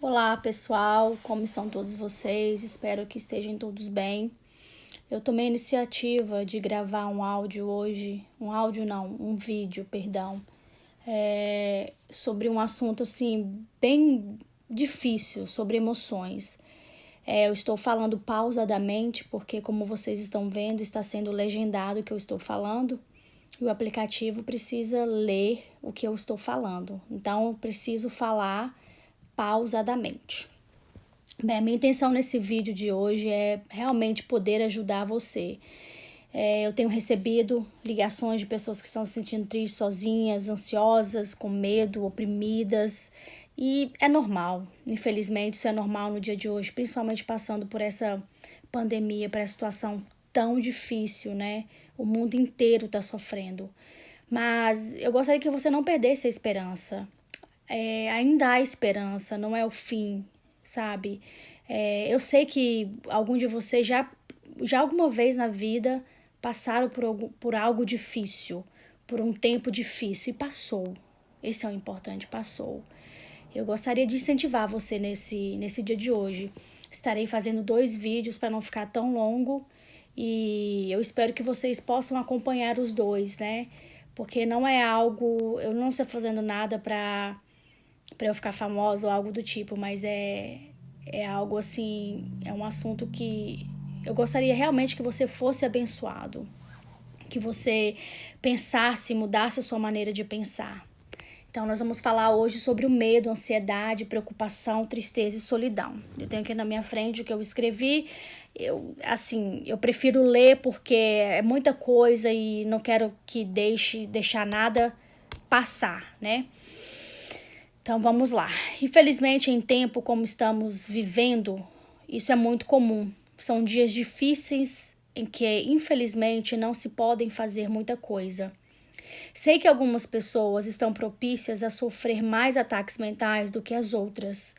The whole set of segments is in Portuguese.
Olá pessoal, como estão todos vocês? Espero que estejam todos bem. Eu tomei a iniciativa de gravar um áudio hoje, um vídeo, perdão, sobre um assunto assim bem difícil, sobre emoções. Eu estou falando pausadamente porque, como vocês estão vendo, está sendo legendado o que eu estou falando e o aplicativo precisa ler o que eu estou falando. Então, eu preciso falar pausadamente. Bem, a minha intenção nesse vídeo de hoje é realmente poder ajudar você. Eu tenho recebido ligações de pessoas que estão se sentindo tristes, sozinhas, ansiosas, com medo, oprimidas. E é normal, infelizmente isso é normal no dia de hoje, principalmente passando por essa pandemia, por essa situação tão difícil, né? O mundo inteiro está sofrendo. Mas eu gostaria que você não perdesse a esperança. Ainda há esperança, não é o fim, sabe? Eu sei que algum de vocês já alguma vez na vida passaram por algo difícil, por um tempo difícil e passou. Esse é o importante, passou. Eu gostaria de incentivar você nesse dia de hoje. Estarei fazendo 2 vídeos para não ficar tão longo e eu espero que vocês possam acompanhar os 2, né? Porque não é algo, eu não estou fazendo nada para eu ficar famosa ou algo do tipo, mas é algo assim, é um assunto que eu gostaria realmente que você fosse abençoado, que você pensasse, mudasse a sua maneira de pensar. Então, nós vamos falar hoje sobre o medo, ansiedade, preocupação, tristeza e solidão. Eu tenho aqui na minha frente o que eu escrevi. Eu prefiro ler porque é muita coisa e não quero que deixar nada passar, né? Então vamos lá. Infelizmente, em tempo como estamos vivendo, isso é muito comum. São dias difíceis em que, infelizmente, não se podem fazer muita coisa. Sei que algumas pessoas estão propícias a sofrer mais ataques mentais do que as outras.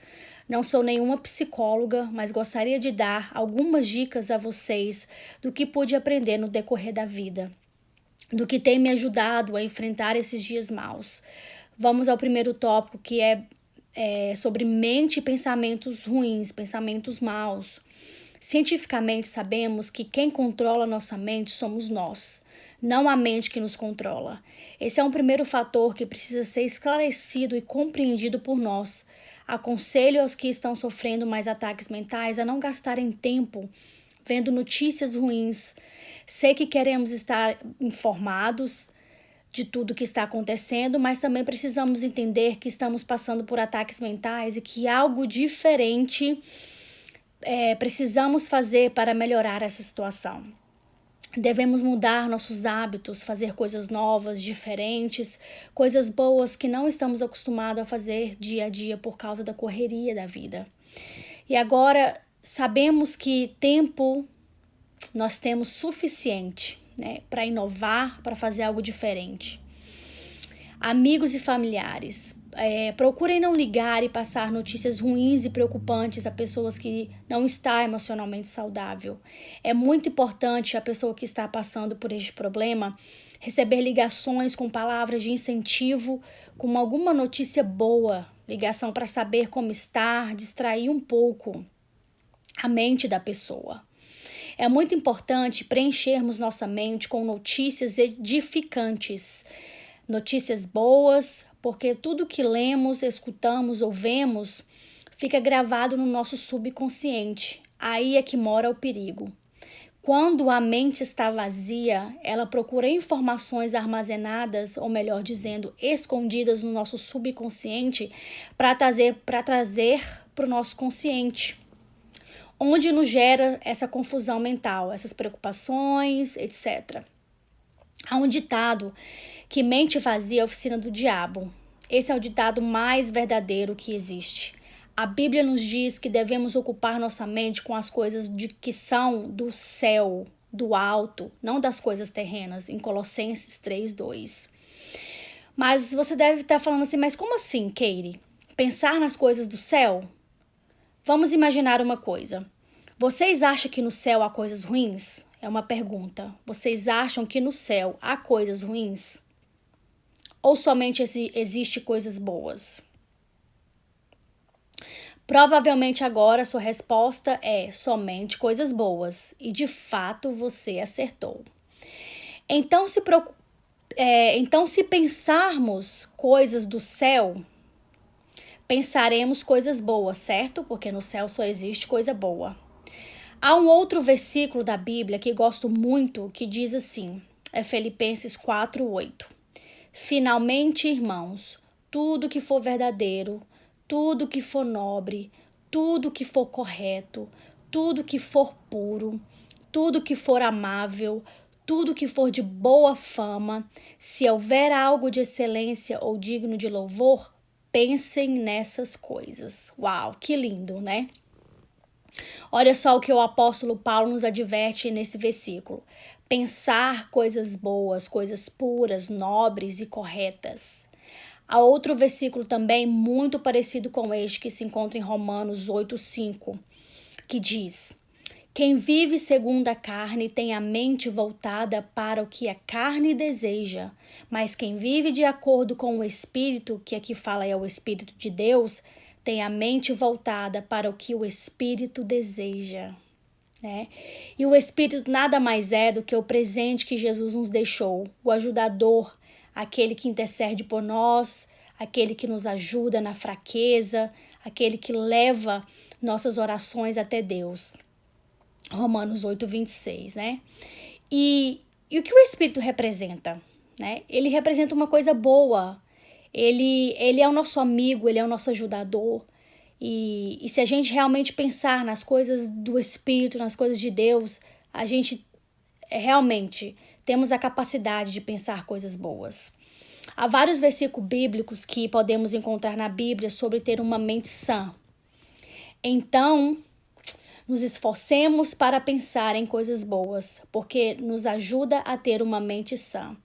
Não sou nenhuma psicóloga, mas gostaria de dar algumas dicas a vocês do que pude aprender no decorrer da vida, do que tem me ajudado a enfrentar esses dias maus. Vamos ao primeiro tópico, que é sobre mente e pensamentos ruins, pensamentos maus. Cientificamente sabemos que quem controla nossa mente somos nós, não a mente que nos controla. Esse é um primeiro fator que precisa ser esclarecido e compreendido por nós. Aconselho aos que estão sofrendo mais ataques mentais a não gastarem tempo vendo notícias ruins. Sei que queremos estar informados de tudo que está acontecendo, mas também precisamos entender que estamos passando por ataques mentais e que algo diferente precisamos fazer para melhorar essa situação. Devemos mudar nossos hábitos, fazer coisas novas, diferentes, coisas boas que não estamos acostumados a fazer dia a dia por causa da correria da vida. E agora sabemos que tempo nós temos suficiente, né, para inovar, para fazer algo diferente. Amigos e familiares, procurem não ligar e passar notícias ruins e preocupantes a pessoas que não estão emocionalmente saudável. É muito importante a pessoa que está passando por este problema receber ligações com palavras de incentivo, com alguma notícia boa, ligação para saber como está, distrair um pouco a mente da pessoa. É muito importante preenchermos nossa mente com notícias edificantes, notícias boas, porque tudo que lemos, escutamos ou vemos fica gravado no nosso subconsciente. Aí é que mora o perigo. Quando a mente está vazia, ela procura informações armazenadas, ou melhor dizendo, escondidas no nosso subconsciente para trazer para o nosso consciente, onde nos gera essa confusão mental, essas preocupações, etc. Há um ditado que mente vazia é a oficina do diabo. Esse é o ditado mais verdadeiro que existe. A Bíblia nos diz que devemos ocupar nossa mente com as coisas que são do céu, do alto, não das coisas terrenas, em Colossenses 3:2. Mas você deve estar falando assim, mas como assim, Katie? Pensar nas coisas do céu? Vamos imaginar uma coisa. Vocês acham que no céu há coisas ruins? É uma pergunta. Vocês acham que no céu há coisas ruins? Ou somente existe coisas boas? Provavelmente agora sua resposta é somente coisas boas, e de fato você acertou. Então, se pensarmos coisas do céu, pensaremos coisas boas, certo? Porque no céu só existe coisa boa. Há um outro versículo da Bíblia que gosto muito, que diz assim, é Filipenses 4:8. Finalmente, irmãos, tudo que for verdadeiro, tudo que for nobre, tudo que for correto, tudo que for puro, tudo que for amável, tudo que for de boa fama, se houver algo de excelência ou digno de louvor, pensem nessas coisas. Uau, que lindo, né? Olha só o que o apóstolo Paulo nos adverte nesse versículo. Pensar coisas boas, coisas puras, nobres e corretas. Há outro versículo também muito parecido com este que se encontra em Romanos 8:5, que diz: Quem vive segundo a carne tem a mente voltada para o que a carne deseja, mas quem vive de acordo com o Espírito, que aqui fala é o Espírito de Deus, tem a mente voltada para o que o Espírito deseja. Né? E o Espírito nada mais é do que o presente que Jesus nos deixou, o ajudador, aquele que intercede por nós, aquele que nos ajuda na fraqueza, aquele que leva nossas orações até Deus. Romanos 8:26, né? E o que o Espírito representa? Né? Ele representa uma coisa boa. Ele é o nosso amigo, ele é o nosso ajudador. E se a gente realmente pensar nas coisas do Espírito, nas coisas de Deus, a gente realmente temos a capacidade de pensar coisas boas. Há vários versículos bíblicos que podemos encontrar na Bíblia sobre ter uma mente sã. Então, nos esforcemos para pensar em coisas boas, porque nos ajuda a ter uma mente sã.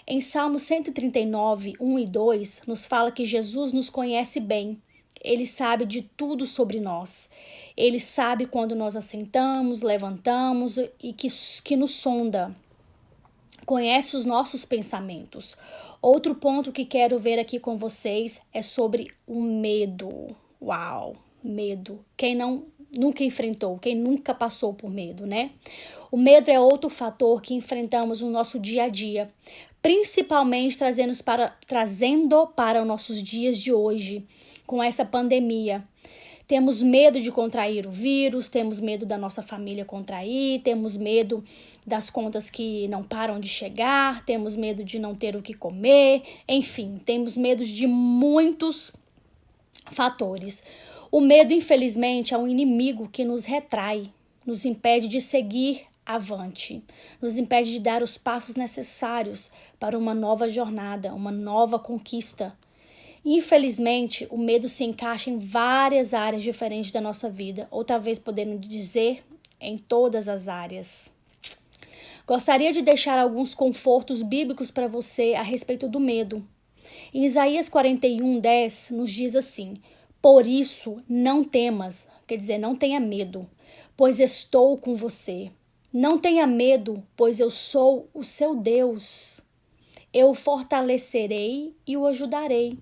Em Salmo 139, 1 e 2, nos fala que Jesus nos conhece bem. Ele sabe de tudo sobre nós. Ele sabe quando nós assentamos, levantamos e que nos sonda. Conhece os nossos pensamentos. Outro ponto que quero ver aqui com vocês é sobre o medo. Uau, medo. Quem nunca enfrentou, quem nunca passou por medo, né? O medo é outro fator que enfrentamos no nosso dia a dia, principalmente trazendo para os nossos dias de hoje, com essa pandemia. Temos medo de contrair o vírus, temos medo da nossa família contrair, temos medo das contas que não param de chegar, temos medo de não ter o que comer, enfim, temos medo de muitos fatores. O medo, infelizmente, é um inimigo que nos retrai, nos impede de seguir avante, nos impede de dar os passos necessários para uma nova jornada, uma nova conquista. Infelizmente, o medo se encaixa em várias áreas diferentes da nossa vida, ou talvez podemos dizer em todas as áreas. Gostaria de deixar alguns confortos bíblicos para você a respeito do medo. Em Isaías 41:10 nos diz assim: Por isso não temas, quer dizer, não tenha medo, pois estou com você. Não tenha medo, pois eu sou o seu Deus. Eu o fortalecerei e o ajudarei,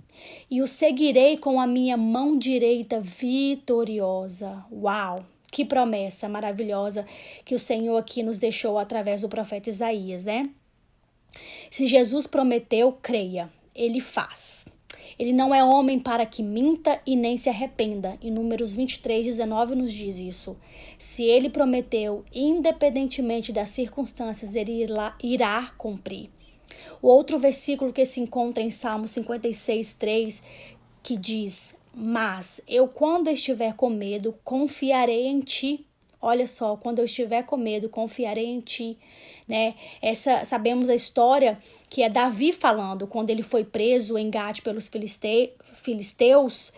e o seguirei com a minha mão direita vitoriosa. Uau! Que promessa maravilhosa que o Senhor aqui nos deixou através do profeta Isaías, né? Se Jesus prometeu, creia, ele faz. Ele não é homem para que minta e nem se arrependa. Em Números 23:19 nos diz isso. Se ele prometeu, independentemente das circunstâncias, ele irá cumprir. O outro versículo que se encontra em Salmo 56:3, que diz: Mas eu, quando estiver com medo, confiarei em ti. Olha só, quando eu estiver com medo, confiarei em ti, né? Sabemos a história que é Davi falando, quando ele foi preso em Gate pelos filisteus,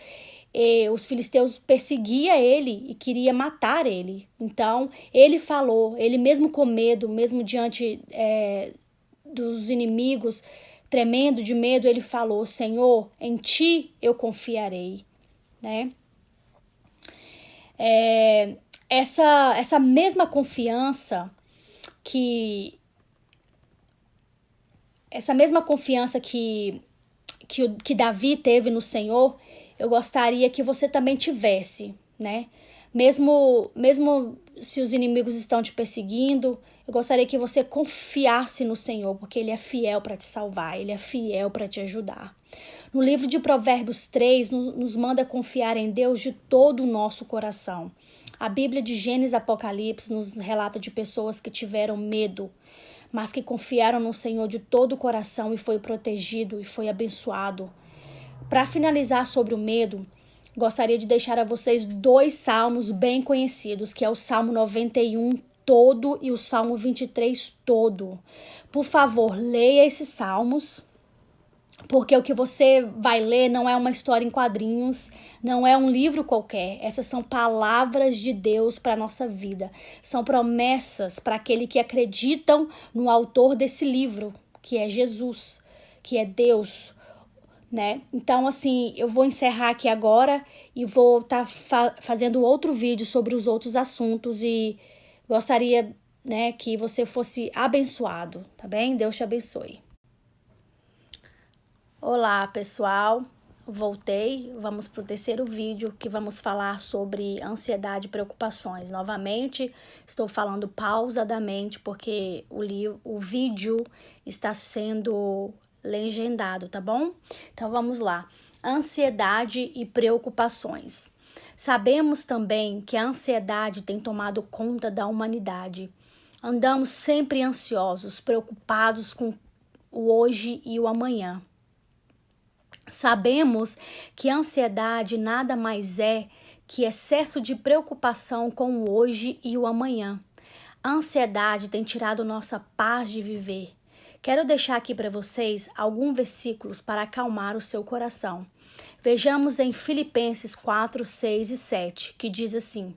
os filisteus perseguiam ele e queria matar ele. Então, ele falou, ele mesmo com medo, mesmo diante dos inimigos, tremendo de medo, ele falou: Senhor, em ti eu confiarei, né? Essa mesma confiança que Davi teve no Senhor, eu gostaria que você também tivesse, né? Mesmo se os inimigos estão te perseguindo, eu gostaria que você confiasse no Senhor, porque Ele é fiel para te salvar, Ele é fiel para te ajudar. No livro de Provérbios 3, nos manda confiar em Deus de todo o nosso coração. A Bíblia de Gênesis e Apocalipse nos relata de pessoas que tiveram medo, mas que confiaram no Senhor de todo o coração e foi protegido e foi abençoado. Para finalizar sobre o medo, gostaria de deixar a vocês 2 salmos bem conhecidos, que é o Salmo 91 todo e o Salmo 23 todo. Por favor, leia esses salmos, porque o que você vai ler não é uma história em quadrinhos, não é um livro qualquer. Essas são palavras de Deus para a nossa vida. São promessas para aqueles que acreditam no autor desse livro, que é Jesus, que é Deus, né? Então, assim, eu vou encerrar aqui agora e vou estar fazendo outro vídeo sobre os outros assuntos e gostaria, né, que você fosse abençoado, tá bem? Deus te abençoe. Olá, pessoal. Voltei. Vamos para o terceiro vídeo que vamos falar sobre ansiedade e preocupações. Novamente, estou falando pausadamente porque o vídeo está sendo legendado, tá bom? Então vamos lá. Ansiedade e preocupações. Sabemos também que a ansiedade tem tomado conta da humanidade. Andamos sempre ansiosos, preocupados com o hoje e o amanhã. Sabemos que a ansiedade nada mais é que excesso de preocupação com o hoje e o amanhã. A ansiedade tem tirado nossa paz de viver. Quero deixar aqui para vocês alguns versículos para acalmar o seu coração. Vejamos em Filipenses 4, 6 e 7, que diz assim: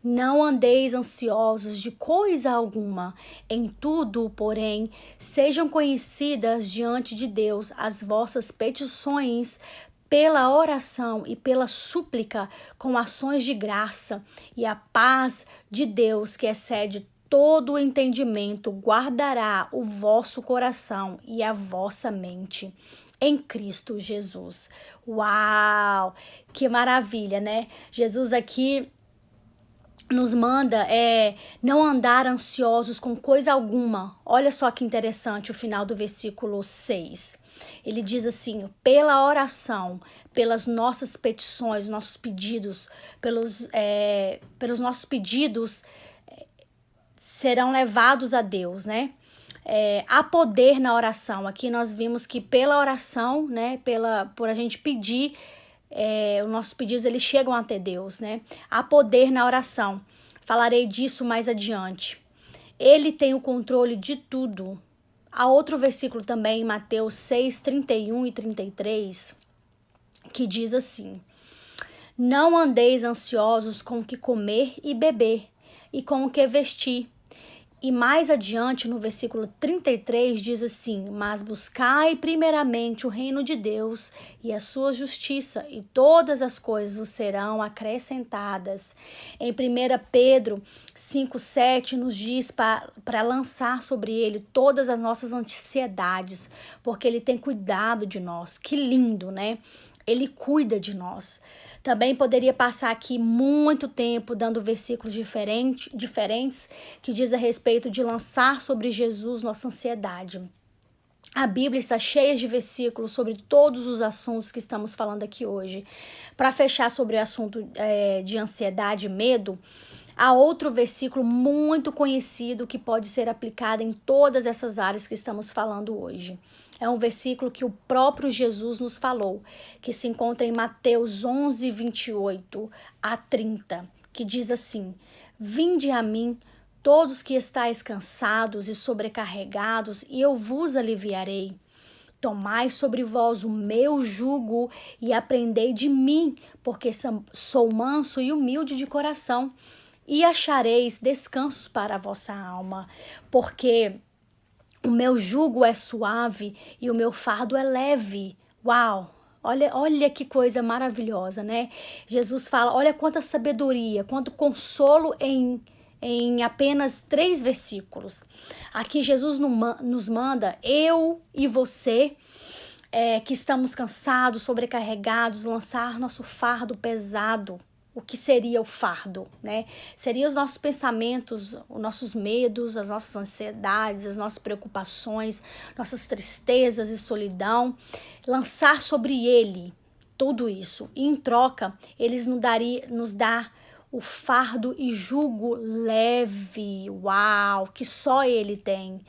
Não andeis ansiosos de coisa alguma, em tudo, porém, sejam conhecidas diante de Deus as vossas petições pela oração e pela súplica com ações de graça, e a paz de Deus, que excede todo o entendimento, guardará o vosso coração e a vossa mente em Cristo Jesus. Uau! Que maravilha, né? Jesus aqui nos manda não andar ansiosos com coisa alguma. Olha só que interessante o final do versículo 6. Ele diz assim: pela oração, pelas nossas petições, nossos pedidos, pelos nossos pedidos serão levados a Deus, né? Há poder na oração. Aqui nós vimos que pela oração, né, por a gente pedir, os nossos pedidos eles chegam até Deus, né? Há poder na oração. Falarei disso mais adiante. Ele tem o controle de tudo. Há outro versículo também em Mateus 6, 31 e 33, que diz assim: Não andeis ansiosos com o que comer e beber, e com o que vestir. E mais adiante, no versículo 33, diz assim: Mas buscai primeiramente o reino de Deus e a sua justiça, e todas as coisas vos serão acrescentadas. Em 1 Pedro 5,7 nos diz para lançar sobre ele todas as nossas ansiedades, porque ele tem cuidado de nós. Que lindo, né? Ele cuida de nós. Também poderia passar aqui muito tempo dando versículos diferentes que diz a respeito de lançar sobre Jesus nossa ansiedade. A Bíblia está cheia de versículos sobre todos os assuntos que estamos falando aqui hoje. Para fechar sobre o assunto de ansiedade e medo, há outro versículo muito conhecido que pode ser aplicado em todas essas áreas que estamos falando hoje. É um versículo que o próprio Jesus nos falou, que se encontra em Mateus 11, 28 a 30, que diz assim: Vinde a mim, todos que estáis cansados e sobrecarregados, e eu vos aliviarei. Tomai sobre vós o meu jugo e aprendei de mim, porque sou manso e humilde de coração, e achareis descansos para a vossa alma, porque o meu jugo é suave e o meu fardo é leve. Uau! Olha que coisa maravilhosa, né? Jesus fala, olha quanta sabedoria, quanto consolo em apenas 3 versículos. Aqui Jesus nos manda, eu e você, que estamos cansados, sobrecarregados, lançar nosso fardo pesado. O que seria o fardo, né? Seria os nossos pensamentos, os nossos medos, as nossas ansiedades, as nossas preocupações, nossas tristezas e solidão. Lançar sobre ele tudo isso. E em troca, eles nos dá o fardo e jugo leve. Uau, que só ele tem.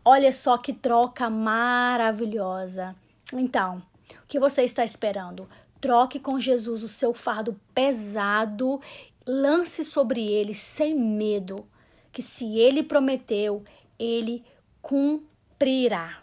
Olha só que troca maravilhosa. Então, o que você está esperando? Troque com Jesus o seu fardo pesado, lance sobre ele sem medo, que se ele prometeu, ele cumprirá.